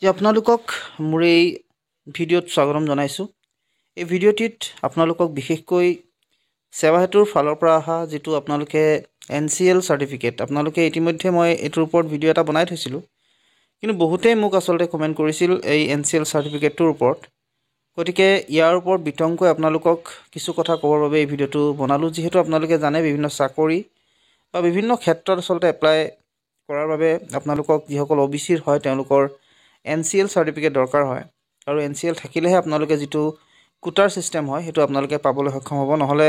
যে আপোনালোকক মোৰ এই ভিডিঅ'ত স্বাগতম জনাইছোঁ। এই ভিডিঅ'টিত আপোনালোকক বিশেষকৈ সেৱা হেতুৰ ফালৰ পৰা অহা যেটো আপোনালোকে NCL সাৰ্টিফিকেট আপোনালোকে ইতিমধ্যে মই এটোৰ ওপৰত ভিডিঅ' এটা বনাই থৈছিলোঁ, কিন্তু বহুতেই মোক আসলতে কমেন্ট কৰিছিল এই NCL সাৰ্টিফিকেটটোৰ ওপৰত। গতিকে ইয়াৰ ওপৰত বিতংকৈ আপোনালোকক কিছু কথা ক'বৰ বাবে এই ভিডিঅ'টো বনালোঁ। যেহেতু আপোনালোকে জানে বিভিন্ন চাকৰি বা বিভিন্ন ক্ষেত্ৰত আসলতে এপ্লাই কৰাৰ বাবে আপোনালোকক যিসকল OBCৰ হয় তেওঁলোকৰ NCL সাৰ্টিফিকেট দৰকাৰ হয়, আৰু NCL থাকিলেহে আপোনালোকে যেটো কোটাৰ সিস্টেম হয় হেতু আপোনালোকে পাবলৈ সক্ষম হ'ব। নহলে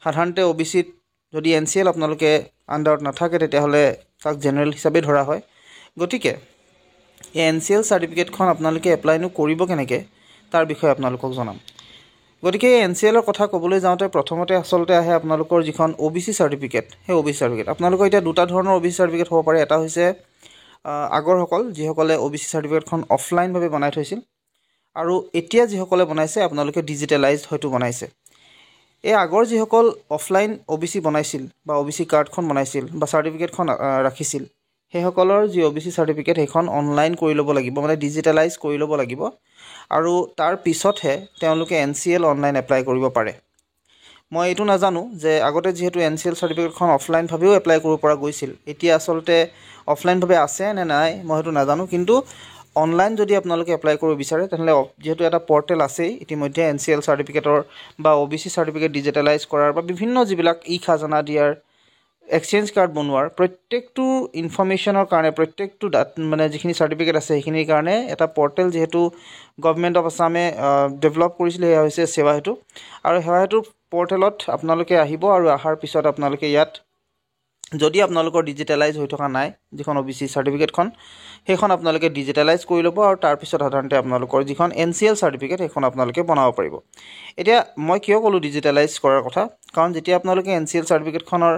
সাধাৰণতে OBCত যদি NCL আপোনালোকে আন্ডাৰত নাথাকে তেতিয়াহলে তাক জেনাৰেল হিচাপে ধৰা হয়। গতিকে এই NCL সাৰ্টিফিকেটখন আপোনালোকে এপ্লাইনো কৰিব কেনেকে তাৰ বিষয়ে আপোনালোকক জনাম। গতিকে NCL ৰ কথা ক'বলৈ যাওঁতে প্ৰথমতে আসলতে আহে আপোনালোকৰ যিখন OBC সাৰ্টিফিকেট। সেই OBC সাৰ্টিফিকেট আপোনালোকৰ এতিয়া দুটা ধৰণৰ OBC সাৰ্টিফিকেট হ'ব পাৰে। এটা হৈছে আগৰসকল যিসকলে OBC সাৰ্টিফিকেটখন অফলাইন ভাবে বনাই থৈছিল, আৰু এতিয়া যিসকলে বনাইছে আপোনালোকে ডিজিটেলাইজড হয়তো বনাইছে। এই আগৰ যিসকল অফলাইন OBC বনাইছিল বা OBC কাৰ্ডখন বনাইছিল বা সাৰ্টিফিকেটখন ৰাখিছিল, সেইসকলৰ যি OBC সাৰ্টিফিকেট সেইখন অনলাইন কৰি ল'ব লাগিব, মানে ডিজিটেলাইজ কৰি ল'ব লাগিব, আৰু তাৰ পিছতহে তেওঁলোকে NCL অনলাইন এপ্লাই কৰিব পাৰে। মই এইটো নাজানো যে আগতে যেহেতু NCL সাৰ্টিফিকেটখন অফলাইন ভাবেও এপ্লাই কৰিব পৰা গৈছিল, এতিয়া আসলতে অফলাইন ভাবে আছে নে নাই মই হেতু নাজানো, কিন্তু অনলাইন যদি আপোনালোকে এপ্লাই কৰিব বিচাৰে তেনলে যেহেতু এটা পৰ্টেল আছে ইতিমধ্যে NCL সাৰ্টিফিকেটৰ বা OBC সাৰ্টিফিকেট ডিজিটেলাইজ কৰাৰ বা বিভিন্ন যিবিলাক খাজানা দিয়াৰ এক্সচেঞ্জ কাৰ্ড বনোৱাৰ প্ৰত্যেকটো ইনফৰমেশনৰ কাৰণে প্ৰত্যেকটো মানে যিখিনি সাৰ্টিফিকেট আছে সেইখিনিৰ কাৰণে এটা পৰ্টেল যেহেতু গভৰ্নমেন্ট অফ আসামে ডেভেলপ কৰিছিল, সেয়া হৈছে সেৱা হেতু। আৰু সেৱা হেতুৰ পৰ্টেলত আপোনালোকে আহিব, আৰু আহাৰ পিছত আপোনালোকে ইয়াত যদি আপোনালোকৰ ডিজিটেলাইজ হৈ থকা নাই যিখন OBC সাৰ্টিফিকেটখন সেইখন আপোনালোকে ডিজিটেলাইজ কৰি ল'ব, আৰু তাৰ পিছত সাধাৰণতে আপোনালোকৰ যিখন NCL সাৰ্টিফিকেট সেইখন আপোনালোকে বনাব পাৰিব। এতিয়া মই কিয় ক'লো ডিজিটেলাইজ কৰাৰ কথা, কাৰণ যেতিয়া আপোনালোকে NCL সাৰ্টিফিকেটখনৰ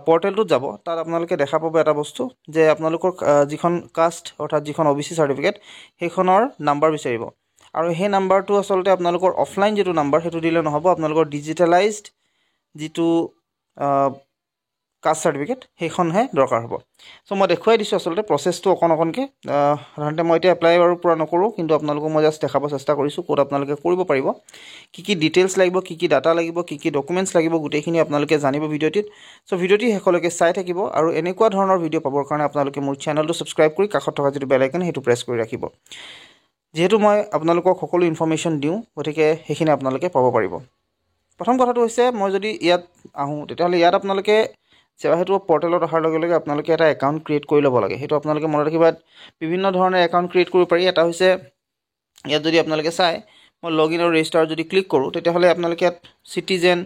পৰ্টেলটোত যাব তাত আপোনালোকে দেখা পাব এটা বস্তু যে আপোনালোকৰ যিখন কাষ্ট অৰ্থাৎ যিখন OBC সাৰ্টিফিকেট সেইখনৰ নাম্বাৰ বিচাৰিব, আৰু সেই নাম্বাৰটো আসলতে আপোনালোকৰ অফলাইন যেটো নাম্বাৰ হেতু দিলে নহব, আপোনালোকৰ ডিজিটেলাইজড যেটো কাষ্ট সাৰ্টিফিকেট সেইখনহে দৰকাৰ হ'ব। সো মই দেখুৱাই দিছো আসলতে প্ৰসেসটো অকনকে। সাধাৰণতে মই এতিয়া এপ্লাই আৰু পুৰা নকৰো, কিন্তু আপোনালোকক মই জাস্ট দেখাব চেষ্টা কৰিছো ক'ত আপোনালোকে কৰিব পাৰিব, কি ডিটেইলছ লাগিব, কি ডাটা লাগিব, কি ডকুমেন্টছ লাগিব, গোটেইখিনি আপোনালোকে জানিব ভিডিঅ'টিত। সো ভিডিঅ'টি শেষলৈকে চাই থাকিব, আৰু এনেকুৱা ধৰণৰ ভিডিঅ' পাবৰ কাৰণে আপোনালোকে মোৰ চেনেলটো সাবস্ক্ৰাইব কৰি কাষত থকা যেটো বেল আইকন হেতু প্ৰেছ কৰি ৰাখিব। যেহেতু মই আপোনালোকক সকলো ইনফৰমেশন দিওঁ, গতিকে সেইখিনি আপোনালোকে পাব পাৰিব। প্ৰথম কথাটো হৈছে মই যদি ইয়াত আহো তেতিয়াহলে ইয়াত আপোনালোকে সেৱা হেতু পৰ্টেলত অহাৰ লগে লগে আপোনালোকে এটা একাউণ্ট ক্ৰিয়েট কৰি ল'ব লাগে। হেতু আপোনালোকে মনত ৰাখিবা, বিভিন্ন ধৰণৰ একাউণ্ট ক্ৰিয়েট কৰিব পাৰি। এটা হৈছে ইয়াত যদি আপোনালোকে চাই মই লগইন আৰু ৰেজিষ্টাৰ যদি ক্লিক কৰো তেতিয়াহলে আপোনালোকে ইয়াত সিটিজেন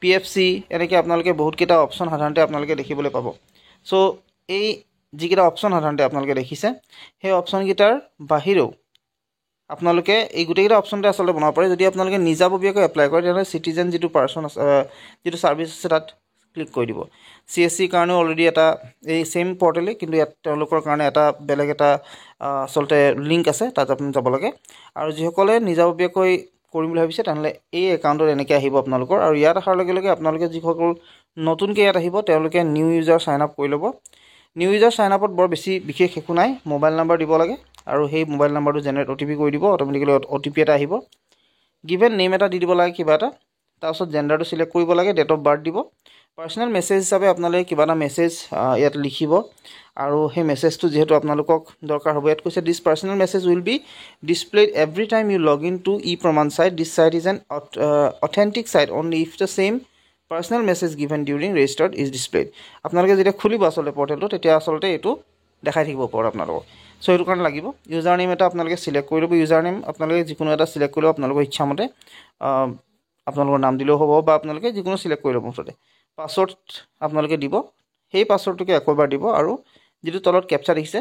PFC এনেকৈ আপোনালোকে বহুত কেইটা অপচন সাধাৰণতে আপোনালোকে দেখিবলৈ পাব। সো এই যিকেইটা অপচন সাধাৰণতে আপোনালোকে দেখিছে সেই অপচন কেইটাৰ বাহিৰেও আপোনালোকে এই গোটেইকেইটা অপচনতে আসলে বনাব পাৰে। যদি আপোনালোকে নিজাববীয়াকৈ এপ্লাই কৰে তেতিয়াহলে সিটিজেন যেটো পাৰসন যেটো সাৰ্ভিস আছে তাত ক্লিক কৰি দিব। CSC কাৰণে অলৰেডি এটা এই সেম পৰ্টেলে, কিন্তু ইয়াত তেওঁলোকৰ কাৰণে এটা বেলেগ এটা আসলতে লিংক আছে, তাত আপুনি যাব লাগে। আৰু যিসকলে নিজাববীয়াকৈ কৰিম বুলি ভাবিছে তেনলে এই একাউণ্টত এনেকৈ আহিব আপোনালোকৰ, আৰু ইয়াত আহাৰ লগে লগে আপোনালোকে যিসকল নতুনকৈ ইয়াত আহিব তেওঁলোকে নিউ ইউজাৰ সাইন আপ কৰি ল'ব। নিউ ইউজাৰ সাইন আপত বৰ বেছি বিশেষ একো নাই, মোবাইল নাম্বাৰ দিব লাগে, আৰু সেই মোবাইল নাম্বাৰটো জেনাৰেট OTP কৰি দিব, অটোমেটিক্যালি OTP এটা আহিব। গিভেন নেম এটা দি দিব লাগে কিবা এটা, তাৰপিছত জেন্ডাৰটো সিলেক্ট কৰিব লাগে, ডেট অফ বাৰ্থ দিব, পাৰ্সোনেল মেছেজ হিচাপে আপোনালোকে কিবা এটা মেছেজ ইয়াত লিখিব, আৰু সেই মেছেজটো যেহেতু আপোনালোকক দৰকাৰ হ'ব। ইয়াত কৈছে this personal message will be displayed every time you log in to Praman site. This site is an authentic site only if the same personal message given during registered is displayed. আপোনালোকে যেতিয়া খুলিব আসলে পৰ্টেলটো তেতিয়া আসলতে এইটো দেখাই থাকিব ওপৰত আপোনালোকক। সো এইটো কাৰণে লাগিব ইউজাৰ নেম এটা আপোনালোকে সিলেক্ট কৰি ল'ব। ইউজাৰ নেম আপোনালোকে যিকোনো এটা সিলেক্ট কৰি ল'ব, আপোনালোকৰ ইচ্ছামতে আপোনালোকৰ নাম দিলেও হ'ব, বা আপোনালোকে যিকোনো সিলেক্ট কৰি ল'ব। মুঠতে পাছৱৰ্ড আপোনালোকে দিব, সেই পাছৱৰ্ডটোকে একবাৰ দিব, আৰু যেটো তলত ক্যাপচা দেখিছে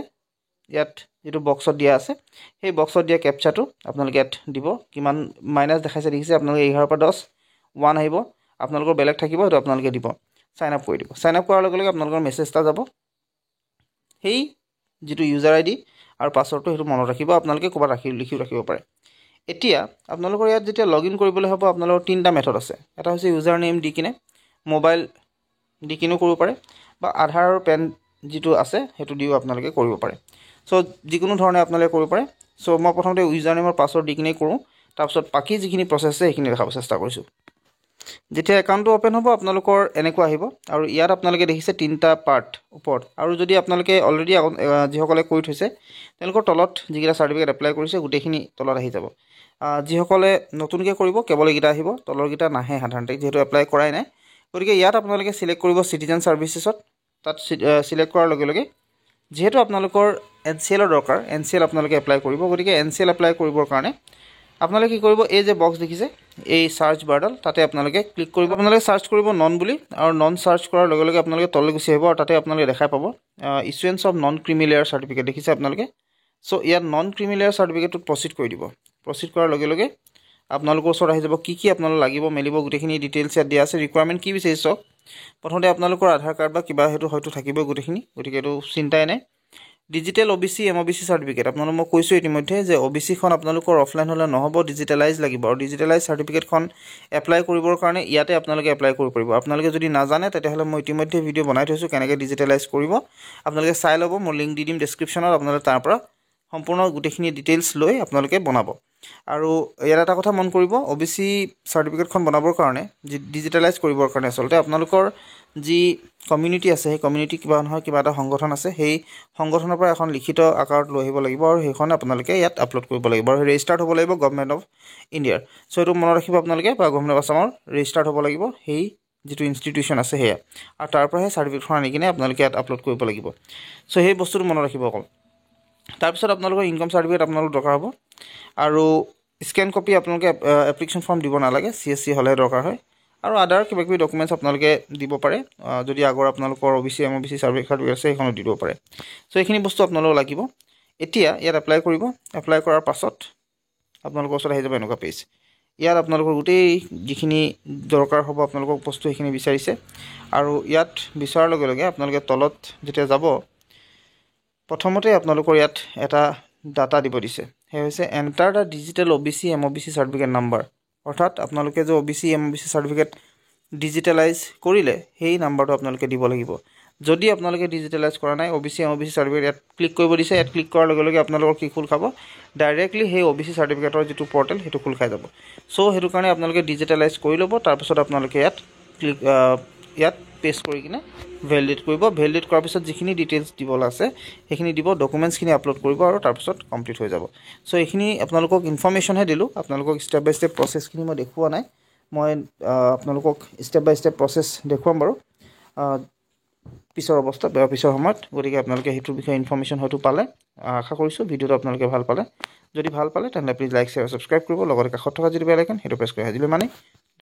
ইয়াত যেটো বক্সত দিয়া আছে সেই বক্সত দিয়া ক্যাপচাটো আপোনালোকে ইয়াত দিব। কিমান মাইনাস দেখাইছে দেখিছে, আপোনালোকে 11 পৰা 10 1 আহিব, আপোনালোকৰ বেলেগ থাকিব, সেইটো আপোনালোকে দিব। সাইন আপ কৰি দিব। সাইন আপ কৰাৰ লগে লগে আপোনালোকৰ মেছেজ এটা যাব, সেই যেটো ইউজাৰ ID আৰু পাছৱৰ্ডটো হেতু মনত ৰাখিব, আপোনালোকে ক'ৰবাত লিখিও ৰাখিব পাৰে। এতিয়া আপোনালোকৰ ইয়াত যেতিয়া লগইন কৰিবলৈ হ'ব আপোনালোকৰ তিনটা মেথড আছে। এটা হৈছে ইউজাৰ নেম দি কিনে, মোবাইল দি কিনে কৰিব পাৰে, বা আধাৰ আৰু পেন যেটো আছে হেতু দিও আপোনালোকে কৰিব পাৰে। সো যিকোনো ধৰণে আপোনালোকে কৰিব পাৰে সো মই প্ৰথমতে ইউজাৰ নেমৰ পাছৱৰ্ড দি কিনে কৰোঁ তাৰপিছত বাকি যিখিনি প্ৰচেছ আছে সেইখিনি দেখাব চেষ্টা কৰিছোঁ যেতিয়া একাউণ্টটো ওপেন হ'ব আপোনালোকৰ এনেকুৱা আহিব আৰু ইয়াত আপোনালোকে দেখিছে তিনিটা পাৰ্ট ওপৰত আৰু যদি আপোনালোকে অলৰেডি যিসকলে কৰি থৈছে তেওঁলোকৰ তলত যিকেইটা চাৰ্টিফিকেট এপ্লাই কৰিছে গোটেইখিনি তলত আহি যাব যিসকলে নতুনকৈ কৰিব কেৱল এইকেইটা আহিব তলৰকেইটা নাহে সাধাৰণতে যিহেতু এপ্লাই কৰাই নাই গতিকে ইয়াত আপোনালোকে চিলেক্ট কৰিব চিটিজেন ছাৰ্ভিচেছত তাত চিলেক্ট কৰাৰ লগে লগে যেহেতু আপোনালোকৰ NCLৰ দৰকাৰ NCL আপোনালোকে এপ্লাই কৰিব গতিকে NCL এপ্লাই কৰিবৰ কাৰণে আপোনালোকে কি কৰিব এই যে বক্স দেখিছে এই সাৰ্চ বাৰডাল তাতে আপোনালোকে ক্লিক কৰিব আপোনালোকে সাৰ্চ কৰিব নন বুলি আৰু নন সাৰ্চ কৰাৰ লগে লগে আপোনালোকে তললৈ গুচি আহিব আৰু তাতে আপোনালোকে দেখাই পাব issuance of non creamy layer certificate দেখিছে আপোনালোকে সো ইয়াত নন ক্ৰিমি লেয়াৰ চাৰ্টিফিকেটটো প্ৰচিড কৰি দিব প্ৰচিড কৰাৰ লগে লগে আপোনালোকৰ ওচৰত আহি যাব কি আপোনালোক লাগিব মেলিব গোটেইখিনি ডিটেইলছ ইয়াত দিয়া আছে ৰিকুৱাৰমেণ্ট কি বিচাৰিছে চাওক প্ৰথমতে আপোনালোকৰ আধাৰ কাৰ্ড বা কিবা হেতু হয়তো থাকিব গোটেইখিনি গতিকে এইটো চিন্তাই নাই ডিজিটেল OBC MOBC চাৰ্টিফিকেট আপোনালোক মই কৈছোঁ ইতিমধ্যে যে OBC খন আপোনালোকৰ অফলাইন হ'লে নহ'ব ডিজিটেলাইজ লাগিব আৰু ডিজিটেলাইজ চাৰ্টিফিকেটখন এপ্লাই কৰিবৰ কাৰণে ইয়াতে আপোনালোকে এপ্লাই কৰিব পাৰিব আপোনালোকে যদি নাজানে তেতিয়াহ'লে মই ইতিমধ্যে ভিডিঅ' বনাই থৈছোঁ কেনেকৈ ডিজিটেলাইজ কৰিব আপোনালোকে চাই ল'ব মই লিংক দি দিম ডেছক্ৰিপশ্যনত আপোনালোকে তাৰ পৰা সম্পূৰ্ণ গোটেইখিনি ডিটেইলছ লৈ আপোনালোকে বনাব আৰু ইয়াত এটা কথা মন কৰিব OBC চাৰ্টিফিকেটখন বনাবৰ কাৰণে ডিজিটেলাইজ কৰিবৰ কাৰণে আচলতে আপোনালোকৰ যি কমিউনিটি আছে সেই কমিউনিটি কিবা নহয় কিবা এটা সংগঠন আছে সেই সংগঠনৰ পৰা এখন লিখিত আকাৰত লৈ আহিব লাগিব আৰু সেইখন আপোনালোকে ইয়াত আপলোড কৰিব লাগিব আৰু ৰেজিষ্টাৰ্ড হ'ব লাগিব গভৰ্ণমেণ্ট অফ ইণ্ডিয়াৰ সো এইটো মনত ৰাখিব আপোনালোকে বা গভৰ্ণমেণ্ট অফ আছামৰ ৰেজিষ্টাৰ্ড হ'ব লাগিব সেই যিটো ইনষ্টিটিউশ্যন আছে সেয়া আৰু তাৰ পৰাহে চাৰ্টিফিকেটখন আনি কিনে আপোনালোকে ইয়াত আপলোড কৰিব লাগিব সো সেই বস্তুটো মনত ৰাখিব অকল তাৰপিছত আপোনালোকৰ ইনকাম চাৰ্টিফিকেট আপোনালোক দৰকাৰ হ'ব আৰু স্কেন কপি আপোনালোকে এপ্লিকেশ্যন ফৰ্ম দিব নালাগে CSC হ'লে দৰকাৰ হয় আৰু আদাৰ কিবা কিবি ডকুমেণ্টছ আপোনালোকে দিব পাৰে যদি আগৰ আপোনালোকৰ OBC MOBC চাৰ্টিফিকেট আছে সেইখনো দিব পাৰে সো এইখিনি বস্তু আপোনালোক লাগিব এতিয়া ইয়াত এপ্লাই কৰিব এপ্লাই কৰাৰ পাছত আপোনালোকৰ ওচৰত আহি যাব এনেকুৱা পেজ ইয়াত আপোনালোকৰ গোটেই যিখিনি দৰকাৰ হ'ব আপোনালোকক বস্তু সেইখিনি বিচাৰিছে আৰু ইয়াত বিচৰাৰ লগে লগে আপোনালোকে তলত যেতিয়া যাব প্ৰথমতে আপোনালোকৰ ইয়াত এটা ডাটা দিব দিছে সেই হৈছে enter the digital OBC MOBC certificate number অৰ্থাৎ আপোনালোকে যে OBC MOBC চাৰ্টিফিকেট ডিজিটেলাইজ কৰিলে সেই নাম্বাৰটো আপোনালোকে দিব লাগিব যদি আপোনালোকে ডিজিটেলাইজ কৰা নাই OBC MOBC চাৰ্টিফিকেট ইয়াত ক্লিক কৰিব দিছে ইয়াত ক্লিক কৰাৰ লগে লগে আপোনালোকৰ কি খোল খাব ডাইৰেক্টলি সেই OBC চাৰ্টিফিকেটৰ যিটো পৰ্টেল সেইটো খোল খাই যাব সো সেইটো কাৰণে আপোনালোকে ডিজিটেলাইজ কৰি ল'ব তাৰপিছত আপোনালোকে ইয়াত ক্লিক ইয়াত পেষ্ট কৰি কিনে ভেলিডেট কৰিব ভেলিডেট কৰাৰ পিছত যিখিনি ডিটেইলছ দিবলৈ আছে সেইখিনি দিব ডকুমেণ্টছখিনি আপলোড কৰিব আৰু তাৰপিছত কমপ্লিট হৈ যাব সো এইখিনি আপোনালোকক ইনফৰমেশ্যনহে দিলোঁ আপোনালোকক ষ্টেপ বাই ষ্টেপ প্ৰচেছখিনি মই দেখুওৱা নাই মই আপোনালোকক ষ্টেপ বাই ষ্টেপ প্ৰচেছ দেখুৱাম বাৰু পিছৰ অৱস্থাত পিছৰ সময়ত গতিকে আপোনালোকে সেইটোৰ বিষয়ে ইনফৰমেশ্যন হয়তো পালে আশা কৰিছোঁ ভিডিঅ'টো আপোনালোকে ভাল পালে যদি ভাল পালে তেন্তে প্লিজ লাইক শ্বেয়াৰ ছাবস্ক্ৰাইব কৰিব লগতে কাষত থকা যিটো বেল আইকন সেইটো প্ৰেছ কৰি আজিলৈ মানে